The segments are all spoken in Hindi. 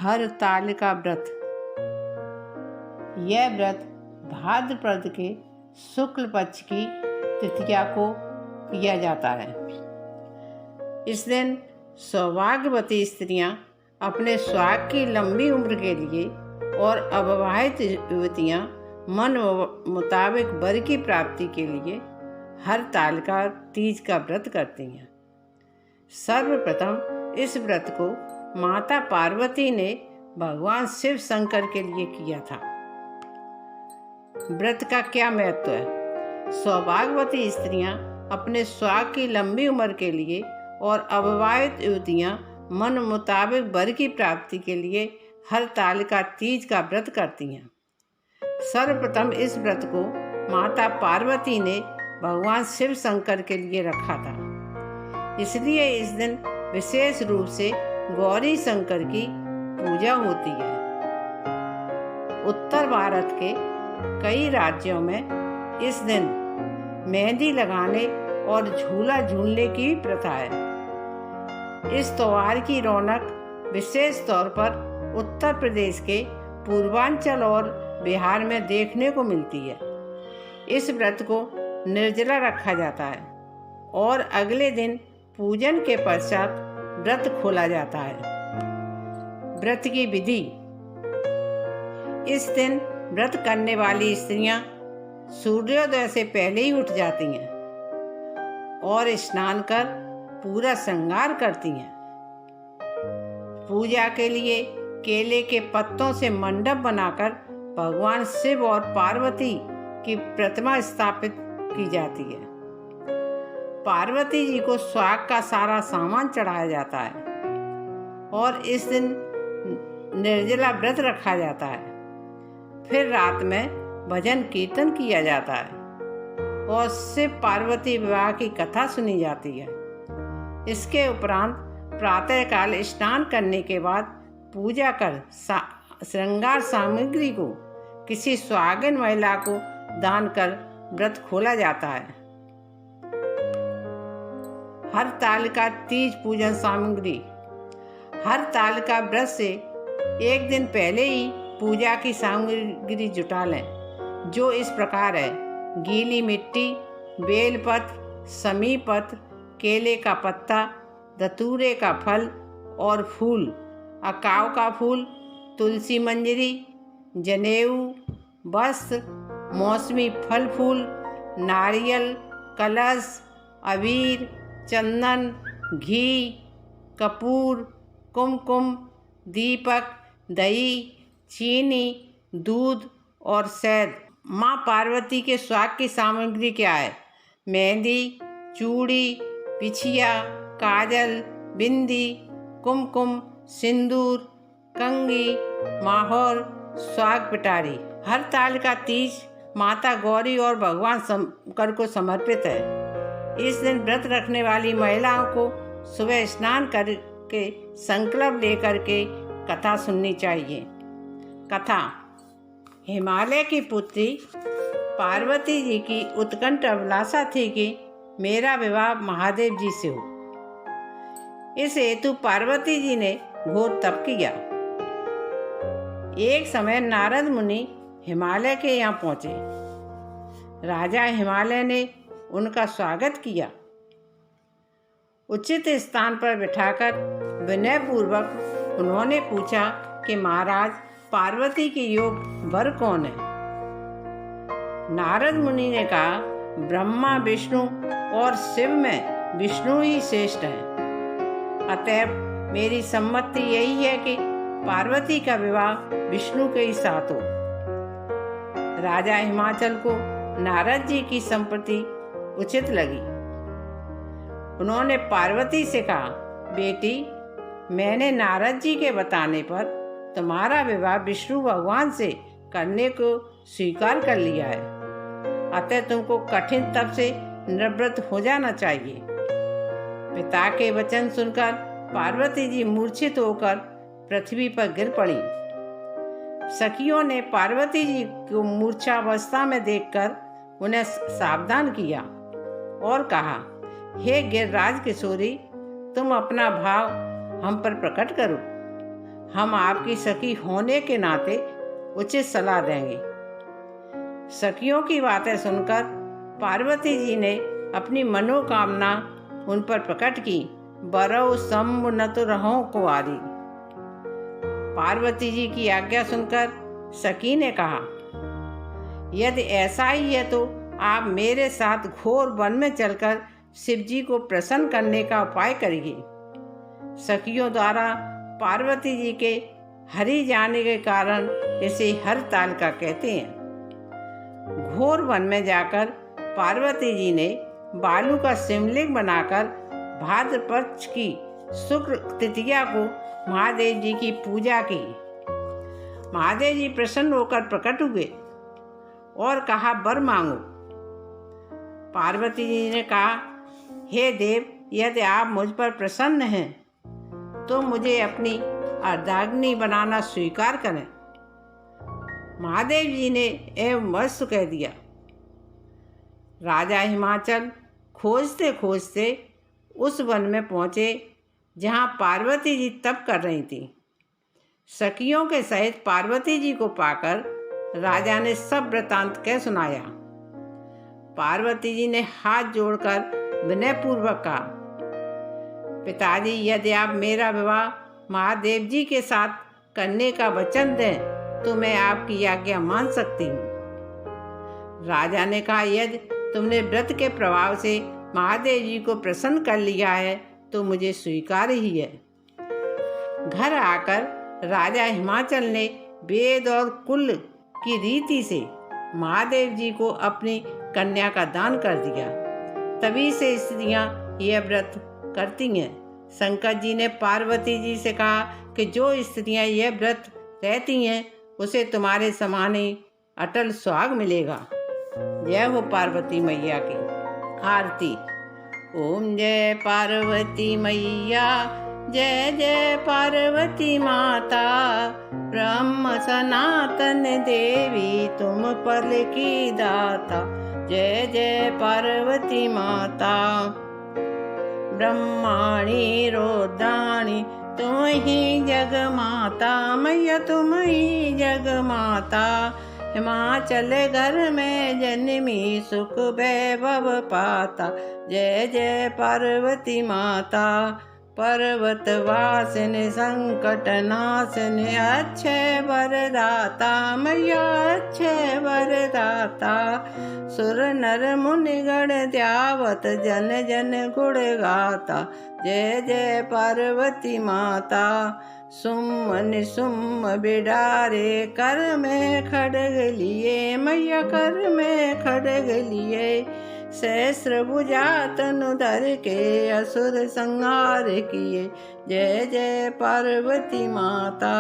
हरतालिका व्रत। यह व्रत भाद्रपद के शुक्ल पक्ष की तृतीया को किया जाता है। इस दिन सौभाग्यवती स्त्रियां अपने सुहाग की लंबी उम्र के लिए और अविवाहित युवतियां मन मुताबिक वर की प्राप्ति के लिए हरतालिका तीज का व्रत करती हैं। सर्वप्रथम इस व्रत को माता पार्वती ने भगवान शिव शंकर के लिए किया था। व्रत का क्या महत्व है? सौभाग्यवती स्त्रियां अपने सुहाग की लंबी उम्र के लिए और अविवाहित युवतियां मन मुताबिक वर की प्राप्ति के लिए हरतालिका तीज का व्रत करती हैं। सर्वप्रथम इस व्रत को माता पार्वती ने भगवान शिव शंकर के लिए रखा था, इसलिए इस दिन विशेष रूप से गौरी शंकर की पूजा होती है। उत्तर भारत के कई राज्यों में इस दिन मेहंदी लगाने और झूला झूलने की प्रथा है। इस त्योहार की रौनक विशेष तौर पर उत्तर प्रदेश के पूर्वांचल और बिहार में देखने को मिलती है। इस व्रत को निर्जला रखा जाता है और अगले दिन पूजन के पश्चात व्रत खोला जाता है। व्रत की विधि। इस दिन व्रत करने वाली स्त्रियां सूर्योदय से पहले ही उठ जाती हैं और स्नान कर पूरा श्रृंगार करती हैं। पूजा के लिए केले के पत्तों से मंडप बनाकर भगवान शिव और पार्वती की प्रतिमा स्थापित की जाती है। पार्वती जी को सुहाग का सारा सामान चढ़ाया जाता है और इस दिन निर्जला व्रत रखा जाता है। फिर रात में भजन कीर्तन किया जाता है और शिव पार्वती विवाह की कथा सुनी जाती है। इसके उपरांत प्रातःकाल स्नान करने के बाद पूजा कर श्रृंगार सामग्री को किसी सुहागिन महिला को दान कर व्रत खोला जाता है। हरतालिका तीज पूजन सामग्री। हरतालिका व्रत से एक दिन पहले ही पूजा की सामग्री जुटा लें, जो इस प्रकार है: गीली मिट्टी, बेलपत्र, समीपत्र, केले का पत्ता, धतूरे का फल और फूल, अकाव का फूल, तुलसी मंजरी, जनेऊ, वस्त्र, मौसमी फल फूल, नारियल, कलश, अबीर, चंदन, घी, कपूर, कुमकुम, दीपक, दही, चीनी, दूध और शहद। माँ पार्वती के सुहाग की सामग्री क्या है? मेहंदी, चूड़ी, पिछिया, काजल, बिंदी, कुमकुम, सिंदूर, कंगी, माहौर, सुहाग पिटारी। हरतालिका तीज माता गौरी और भगवान शंकर को समर्पित है। इस दिन व्रत रखने वाली महिलाओं को सुबह स्नान करके संकल्प लेकर के कथा सुननी चाहिए। कथा। हिमालय की पुत्री पार्वती जी की उत्कंठ अभिलाषा थी कि मेरा विवाह महादेव जी से हो। इस हेतु पार्वती जी ने घोर तप किया। एक समय नारद मुनि हिमालय के यहाँ पहुँचे। राजा हिमालय ने उनका स्वागत किया। उचित स्थान पर बिठाकर विनय पूर्वक उन्होंने पूछा कि महाराज, पार्वती के योग वर कौन है? नारद मुनि ने कहा, ब्रह्मा, विष्णु और शिव में विष्णु ही श्रेष्ठ हैं। अतएव मेरी सम्मति यही है कि पार्वती का विवाह विष्णु के ही साथ हो। राजा हिमाचल को नारद जी की संपत्ति उचित लगी। उन्होंने पार्वती से कहा, बेटी, मैंने नारद जी के बताने पर तुम्हारा विवाह विष्णु भगवान से करने को स्वीकार कर लिया है। अतः तुमको कठिन तप से निवृत्त हो जाना चाहिए। पिता के वचन सुनकर पार्वती जी मूर्छित होकर पृथ्वी पर गिर पड़ी। सखियों ने पार्वती जी को मूर्छावस्था में देखकर उन्हें सावधान किया और कहा, हे गिरिराज किशोरी, तुम अपना भाव हम पर प्रकट करो। हम आपकी सखी होने के नाते उचित सलाह देंगे। सखियों की बातें सुनकर पार्वती जी ने अपनी मनोकामना उन पर प्रकट की। बरौ समुन्नत रहो कुंवारी। पार्वती जी की आज्ञा सुनकर सखी ने कहा, यदि ऐसा ही है तो आप मेरे साथ घोर वन में चलकर शिव जी को प्रसन्न करने का उपाय करिए। सखियों द्वारा पार्वती जी के हरि जाने के कारण इसे हरतालिका कहते हैं। घोर वन में जाकर पार्वती जी ने बालू का शिवलिंग बनाकर भाद्र पक्ष की शुक्ल तृतीया को महादेव जी की पूजा की। महादेव जी प्रसन्न होकर प्रकट हुए और कहा, वर मांगो। पार्वती जी ने कहा, हे देव, यदि आप मुझ पर प्रसन्न हैं तो मुझे अपनी अर्धाग्नि बनाना स्वीकार करें। महादेव जी ने एवं मस्त कह दिया। राजा हिमाचल खोजते खोजते उस वन में पहुँचे जहाँ पार्वती जी तप कर रही थी। सखियों के सहित पार्वती जी को पाकर राजा ने सब वृतांत कह सुनाया। पार्वती जी ने हाथ जोड़कर विनयपूर्वक कहा, पिताजी, यदि आप मेरा विवाह महादेव जी के साथ करने का वचन दें तो मैं आपकी आज्ञा मान सकती हूँ। राजा ने कहा, यदि तुमने व्रत के प्रभाव से महादेव जी को प्रसन्न कर लिया है तो मुझे स्वीकार ही है। घर आकर राजा हिमाचल ने वेद और कुल की रीति से महादेव जी को अपनी कन्या का दान कर दिया। तभी से स्त्रियां यह व्रत करती हैं। शंकर जी ने पार्वती जी से कहा कि जो स्त्रियां यह व्रत रहती हैं उसे तुम्हारे समान ही अटल सुहाग मिलेगा। जय हो पार्वती मैया की। आरती। ओम जय पार्वती मैया, जय जय पार्वती माता। ब्रह्म सनातन देवी तुम पल की दाता। जय जय पार्वती माता। ब्रह्माणी रुद्राणी तुम ही जग माता। मैया तुम ही जग माता। हिमाचल घर में जन्मी सुख वैभव पाता। जय जय पार्वती माता। पर्वत वासिनी संकट नाशिनी अक्षय वरदाता। मैया अक्षय वरदाता। सुर नर मुनिगण ध्यावत जन जन गुण गाता। जय जय पार्वती माता। सुमन सुम बिडारे कर में खड़ग लिए। मैया कर में खड़ग लिए। सहस्र भुजा तनु धर के असुर संहार किए। जय जय पार्वती माता।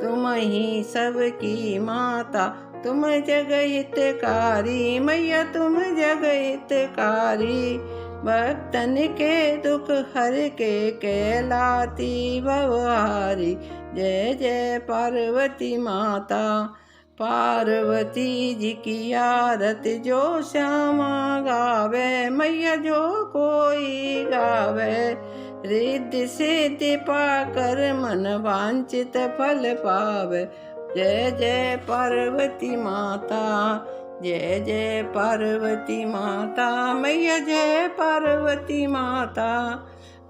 तुम ही सबकी माता। तुम जग हितकारी। मैया तुम जग हितकारी। भक्तन के दुख हर के कहलाती भवहारी। जय जय पार्वती माता। पार्वती जी की आरती जो श्यामा गावे। मैया जो कोई गावे। रिद्धि सिद्धि पाकर मन वांछित फल पावे। जय जय पार्वती माता। जय जय पार्वती माता। मैया जय पार्वती माता।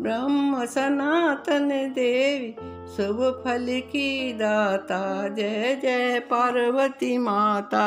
ब्रह्म सनातन देवी शुभ फल की दाता। जय जय पार्वती माता।